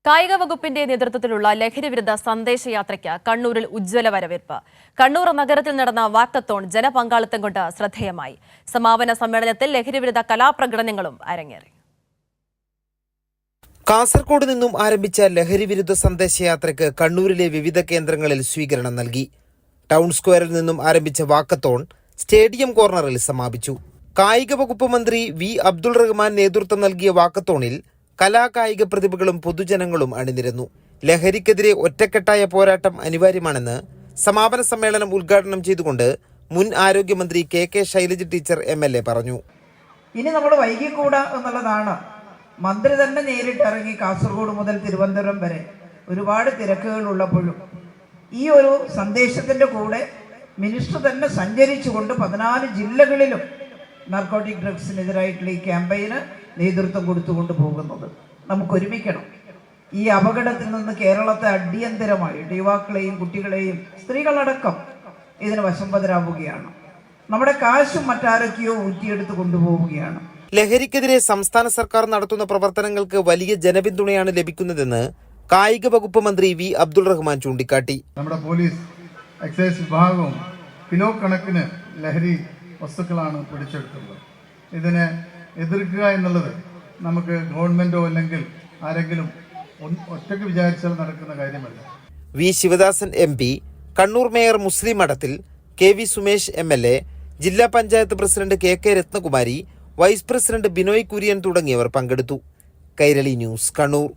കായിക വകുപ്പിന്റെ നേതൃത്വത്തിലുള്ള ലഹരിവിരുദ്ധ സന്ദേശയാത്രയ്ക്ക് കണ്ണൂരിൽ ഉജ്ജ്വല വരവേൽപ്പ്. കണ്ണൂർ നഗരത്തിൽ നടന്ന വാക്കത്തോൺ ജനപങ്കാളിത്തം കൊണ്ട് ശ്രദ്ധേയമായി. സമാപന സമ്മേളനത്തിൽ ലഹരിവിരുദ്ധ കലാപ്രകടനങ്ങളും അരങ്ങേറി. കാസർഗോഡ് നിന്നും ആരംഭിച്ച ലഹരിവിരുദ്ധ സന്ദേശയാത്രയ്ക്ക് കണ്ണൂരിലെ വിവിധ കേന്ദ്രങ്ങളിൽ സ്വീകരണം നൽകി. ടൗൺ സ്ക്വയറിൽ നിന്നും ആരംഭിച്ച വാക്കത്തോൺ സ്റ്റേഡിയം കോർണറിൽ സമാപിച്ചു. കായിക വകുപ്പ് മന്ത്രി വി അബ്ദുൾ റഹ്മാൻ നേതൃത്വം നൽകിയ വാക്കത്തോണിൽ കലാകായിക പ്രതിഭകളും പൊതുജനങ്ങളും അണിനിരന്നു. ലഹരിക്കെതിരെ ഒറ്റക്കെട്ടായ പോരാട്ടം അനിവാര്യമാണെന്ന് സമാപന സമ്മേളനം ഉദ്ഘാടനം ചെയ്തുകൊണ്ട് മുൻ ആരോഗ്യമന്ത്രി കെ ശൈലജ ടീച്ചർ MLA പറഞ്ഞു. ഇനി നമ്മൾ വൈകിക്കൂടാ എന്നുള്ളതാണ്. മന്ത്രി തന്നെ നേരിട്ടിറങ്ങി കാസർഗോഡ് മുതൽ തിരുവനന്തപുരം വരെ ഒരുപാട് തിരക്കുകൾ ഉള്ളപ്പോഴും ഈ ഒരു സന്ദേശത്തിൻ്റെ കൂടെ മിനിസ്റ്റർ തന്നെ സഞ്ചരിച്ചുകൊണ്ട് 14 ജില്ലകളിലും നാർക്കോട്ടിക് ഡ്രഗ്സിനെതിരായിട്ടുള്ള ഈ ക്യാമ്പയിന് നേതൃത്വം കൊടുത്തുകൊണ്ട് പോകുന്നത്. നമുക്ക് ഒരുമിക്കണം. ഈ അപകടത്തിൽ നിന്ന് കേരളത്തെ അടിയന്തരമായിട്ട് യുവാക്കളെയും കുട്ടികളെയും സ്ത്രീകളടക്കം ഇതിന് വശംവദരാവുകയാണ്. നമ്മുടെ കാശും മറ്റാരൊക്കെയോ ഊറ്റിയെടുത്ത് കൊണ്ടുപോവുകയാണ്. ലഹരിക്കെതിരെ സംസ്ഥാന സർക്കാർ നടത്തുന്ന പ്രവർത്തനങ്ങൾക്ക് വലിയ ജനപിന്തുണയാണ് ലഭിക്കുന്നതെന്ന് കായിക വകുപ്പ് മന്ത്രി വി അബ്ദുൾ റഹ്മാൻ ചൂണ്ടിക്കാട്ടി. നമ്മുടെ പോലീസ്, എക്സൈസ് വിഭാഗവും കിലോ കണക്കിന് ലഹരി വസ്തുക്കളാണ് പിടിച്ചെടുത്തുള്ളത്. ഇതിനെ എതിർക്കുക എന്നുള്ളത് നമുക്ക് ഗവൺമെന്റോ അല്ലെങ്കിൽ ആരെങ്കിലും ഒറ്റയ്ക്ക് വിചാരിച്ചാൽ നടക്കുന്ന കാര്യമല്ല. V Sivadasan MP, Kannur mayor Muslim Madathil, KV Sumesh MLA, ജില്ലാ panchayat president KK Rathnakumari, vice president Binoy Kurian തുടങ്ങിയവർ പങ്കെടുത്തു. കൈരളി ന്യൂസ്, കണ്ണൂർ.